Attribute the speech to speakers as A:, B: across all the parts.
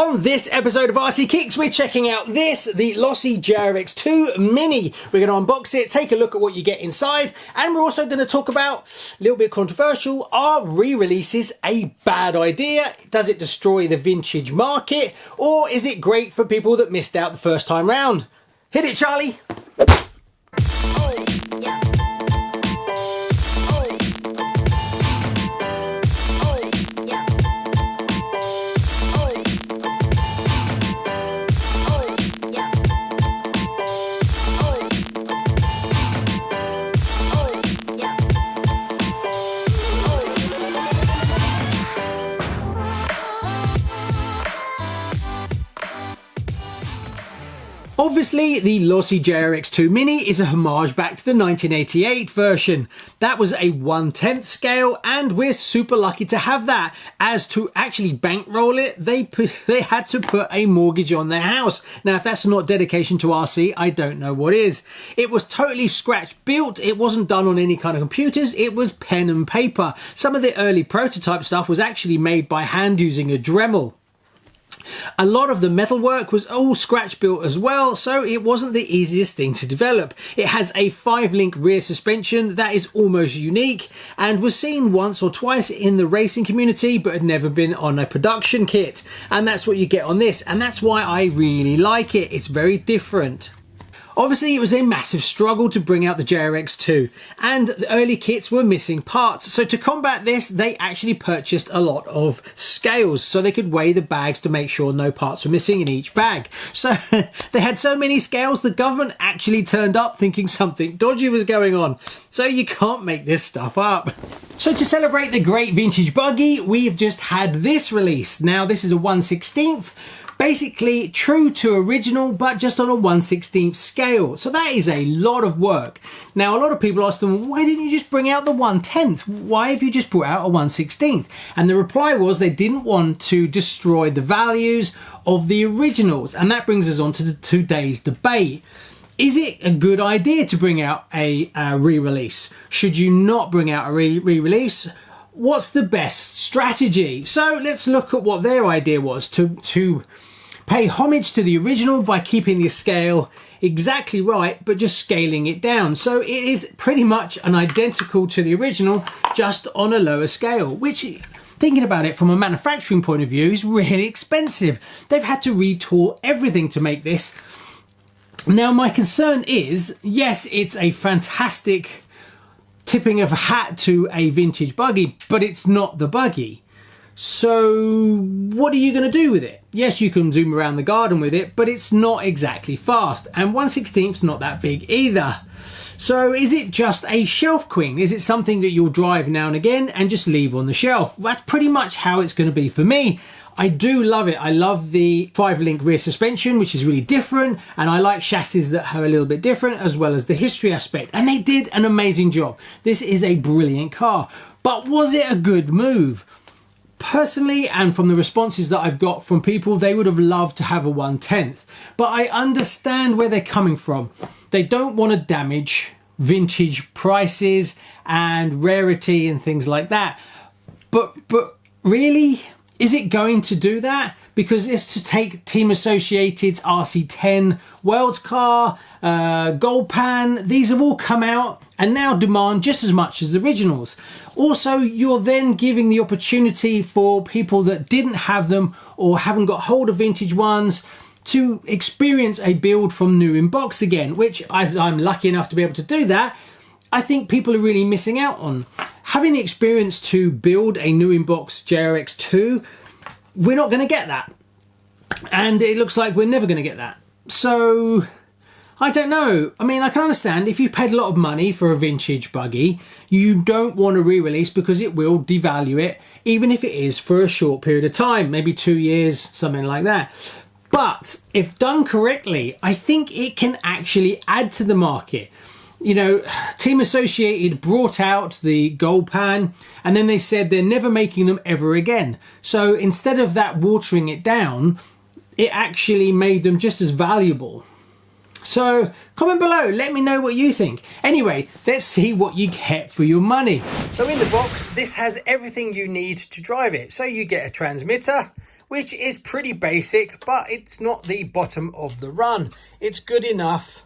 A: On this episode of RCKicks, we're checking out the Losi JRx2 Mini. We're going to unbox it, take a look at what you get inside, and we're also going to talk about, a little bit controversial, are re-releases a bad idea? Does it destroy the vintage market? Or is it great for people that missed out the first time round? Hit it, Charlie! Obviously, the Losi JRx2 Mini is a homage back to the 1988 version. That was a 1/10 scale, and we're super lucky to have that, as to actually bankroll it, they had to put a mortgage on their house. Now, if that's not dedication to RC, I don't know what is. It was totally scratch built. It wasn't done on any kind of computers. It was pen and paper. Some of the early prototype stuff was actually made by hand using a Dremel. A lot of the metalwork was all scratch built as well, so it wasn't the easiest thing to develop. It has a 5-link rear suspension that is almost unique and was seen once or twice in the racing community but had never been on a production kit, and that's what you get on this, and that's why I really like it. It's very different. Obviously, it was a massive struggle to bring out the JRx2, and the early kits were missing parts. So to combat this, they actually purchased a lot of scales so they could weigh the bags to make sure no parts were missing in each bag. So they had so many scales, the government actually turned up thinking something dodgy was going on. So you can't make this stuff up. So to celebrate the great vintage buggy, we've just had this release. Now, this is a 1/16th. Basically true to original, but just on a 1/16th scale. So that is a lot of work. Now, a lot of people ask them, why didn't you just bring out the 1/10? Why have you just brought out a 1/16th? And the reply was they didn't want to destroy the values of the originals. And that brings us on to today's debate. Is it a good idea to bring out a re-release? Should you not bring out a re-release? What's the best strategy? So let's look at what their idea was, to pay homage to the original by keeping the scale exactly right, but just scaling it down. So it is pretty much an identical to the original, just on a lower scale, which, thinking about it from a manufacturing point of view, is really expensive. They've had to retool everything to make this. Now, my concern is, yes, it's a fantastic tipping of a hat to a vintage buggy, but it's not the buggy. So what are you going to do with it? Yes, you can zoom around the garden with it, but it's not exactly fast, and 1/16th's not that big either. So is it just a shelf queen? Is it something that you'll drive now and again and just leave on the shelf? That's pretty much how it's going to be for me. I do love it. I love the 5-link rear suspension, which is really different, and I like chassis that are a little bit different, as well as the history aspect, and they did an amazing job. This is a brilliant car, but was it a good move? Personally, and from the responses that I've got from people, they would have loved to have a 1/10th, but I understand where they're coming from. They don't want to damage vintage prices and rarity and things like that, but really, is it going to do that? Because it's to take Team Associated's RC10 World's Car, Gold Pan, these have all come out and now demand just as much as the originals. Also, you're then giving the opportunity for people that didn't have them or haven't got hold of vintage ones to experience a build from new in box again, which, as I'm lucky enough to be able to do that, I think people are really missing out on. Having the experience to build a new in-box JRx2, we're not going to get that. And it looks like we're never going to get that. So, I don't know. I mean, I can understand if you paid a lot of money for a vintage buggy, you don't want to re-release because it will devalue it, even if it is for a short period of time, maybe 2 years, something like that. But if done correctly, I think it can actually add to the market. You know, Team Associated brought out the Gold Pan, and then they said they're never making them ever again. So instead of that watering it down, it actually made them just as valuable. So comment below, let me know what you think. Anyway, let's see what you get for your money. So in the box, this has everything you need to drive it. So you get a transmitter, which is pretty basic, but it's not the bottom of the run. It's good enough.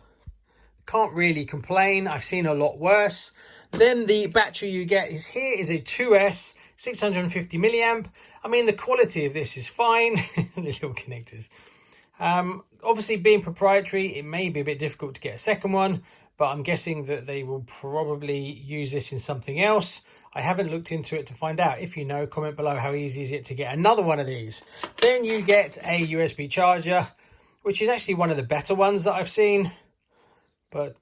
A: Can't really complain. I've seen a lot worse. Then the battery you get is here is a 2S 650 milliamp. I mean, the quality of this is fine. The little connectors. Obviously, being proprietary, it may be a bit difficult to get a second one, but I'm guessing that they will probably use this in something else. I haven't looked into it to find out. If you know, comment below how easy is it to get another one of these. Then you get a USB charger, which is actually one of the better ones that I've seen. But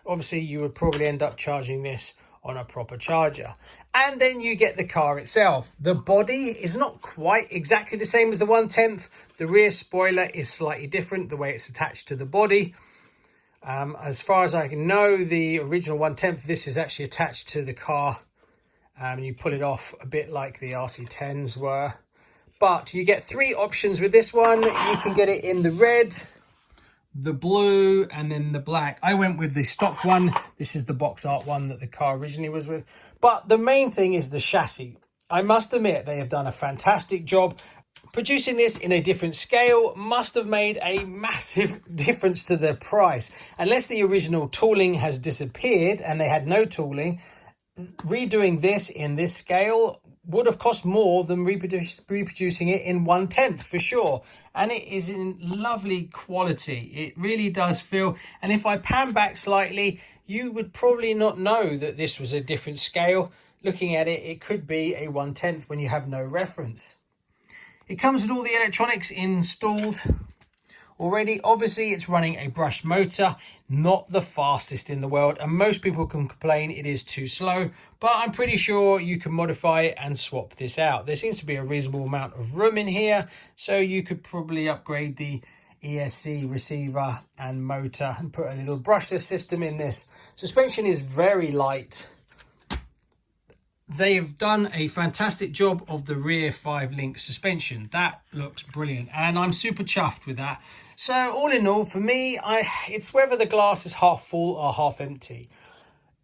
A: obviously, you would probably end up charging this on a proper charger. And then you get the car itself. The body is not quite exactly the same as the 1/10. The rear spoiler is slightly different, the way it's attached to the body. As far as I can know, the original 1/10, this is actually attached to the car. You pull it off a bit like the RC10s were. But you get 3 options with this one. You can get it in the red, the blue, and then the black. I went with the stock one. This is the box art one that the car originally was with. But the main thing is the chassis. I must admit, they have done a fantastic job. Producing this in a different scale must have made a massive difference to the price. Unless the original tooling has disappeared and they had no tooling, redoing this in this scale would have cost more than reproducing it in 1/10 for sure. And it is in lovely quality. It really does feel, and if I pan back slightly, you would probably not know that this was a different scale. Looking at it, it could be a 1/10 when you have no reference. It comes with all the electronics installed already. Obviously, it's running a brushed motor, not the fastest in the world, and most people can complain it is too slow, but I'm pretty sure you can modify it and swap this out. There seems to be a reasonable amount of room in here, so you could probably upgrade the ESC receiver and motor and put a little brushless system in this. Suspension is very light. They've done a fantastic job of the rear 5-link suspension. That looks brilliant, and I'm super chuffed with that. So all in all, for me, it's whether the glass is half full or half empty.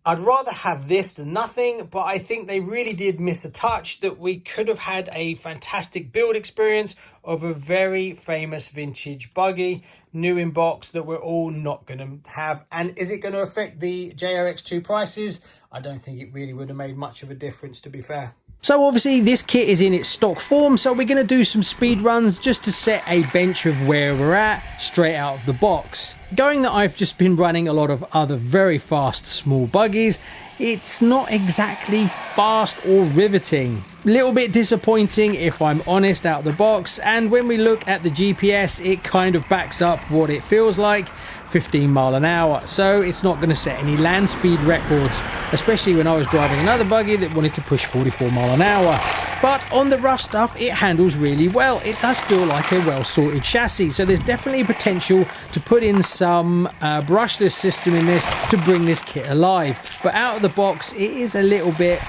A: I'd rather have this than nothing, but I think they really did miss a touch that we could have had a fantastic build experience of a very famous vintage buggy, new in box, that we're all not going to have. And is it going to affect the JRx2 prices? I don't think it really would have made much of a difference, to be fair. So obviously this kit is in its stock form, so we're going to do some speed runs just to set a bench of where we're at straight out of the box. Going that I've just been running a lot of other very fast small buggies, it's not exactly fast or riveting. Little bit disappointing if I'm honest out of the box, and when we look at the GPS, it kind of backs up what it feels like, 15 mile an hour, so it's not going to set any land speed records, especially when I was driving another buggy that wanted to push 44 mile an hour. But on the rough stuff, it handles really well. It does feel like a well sorted chassis, so there's definitely potential to put in some brushless system in this to bring this kit alive. But out of the box, it is a little bit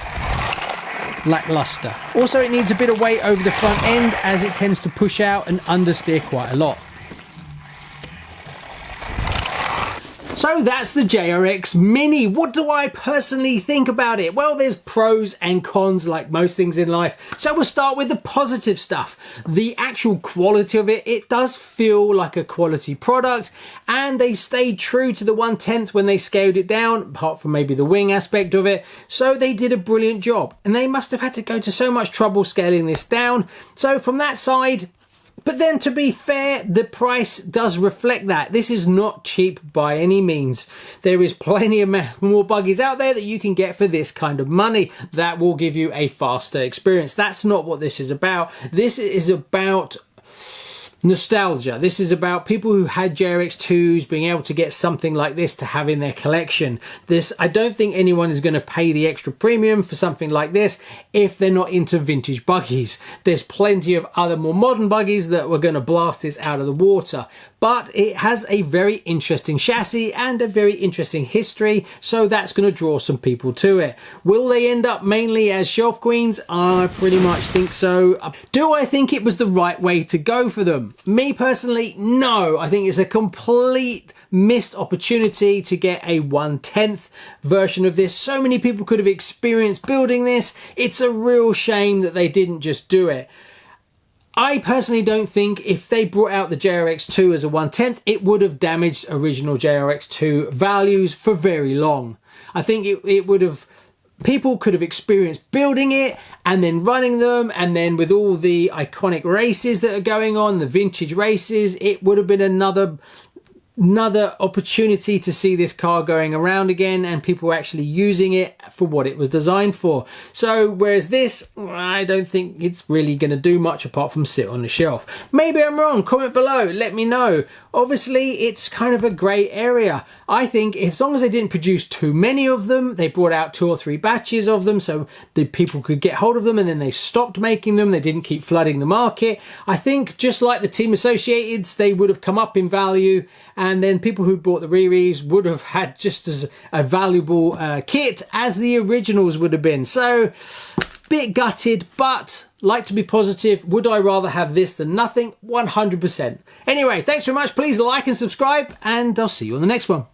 A: lackluster. Also, it needs a bit of weight over the front end, as it tends to push out and understeer quite a lot. So that's the JRx Mini. What do I personally think about it? Well, there's pros and cons like most things in life. So we'll start with the positive stuff. The actual quality of it, it does feel like a quality product, and they stayed true to the 1/10 when they scaled it down, apart from maybe the wing aspect of it. So they did a brilliant job, and they must have had to go to so much trouble scaling this down. So from that side, but then to be fair, the price does reflect that. This is not cheap by any means. There is plenty of more buggies out there that you can get for this kind of money that will give you a faster experience. That's not what this is about. This is about nostalgia. This is about people who had JRx2s being able to get something like this to have in their collection. I don't think anyone is going to pay the extra premium for something like this if they're not into vintage buggies. There's plenty of other more modern buggies that were going to blast this out of the water. But it has a very interesting chassis and a very interesting history, so that's going to draw some people to it. Will they end up mainly as shelf queens? I pretty much think so. Do I think it was the right way to go for them? Me personally, no. I think it's a complete missed opportunity to get a 1/10 version of this. So many people could have experienced building this. It's a real shame that they didn't just do it. I personally don't think if they brought out the JRx2 as a 1/10, it would have damaged original JRx2 values for very long. I think it would have, people could have experienced building it and then running them, and then with all the iconic races that are going on, the vintage races, it would have been another opportunity to see this car going around again and people actually using it for what it was designed for. So whereas this, I don't think it's really going to do much apart from sit on the shelf. Maybe I'm wrong. Comment below, let me know. Obviously it's kind of a grey area. I think as long as they didn't produce too many of them, they brought out 2 or 3 batches of them so the people could get hold of them, and then they stopped making them, they didn't keep flooding the market. I think just like the Team Associateds, they would have come up in value, and then people who bought the Riris would have had just as a valuable kit as the originals would have been. So, bit gutted, but like to be positive. Would I rather have this than nothing? 100%. Anyway, thanks very much. Please like and subscribe, and I'll see you on the next one.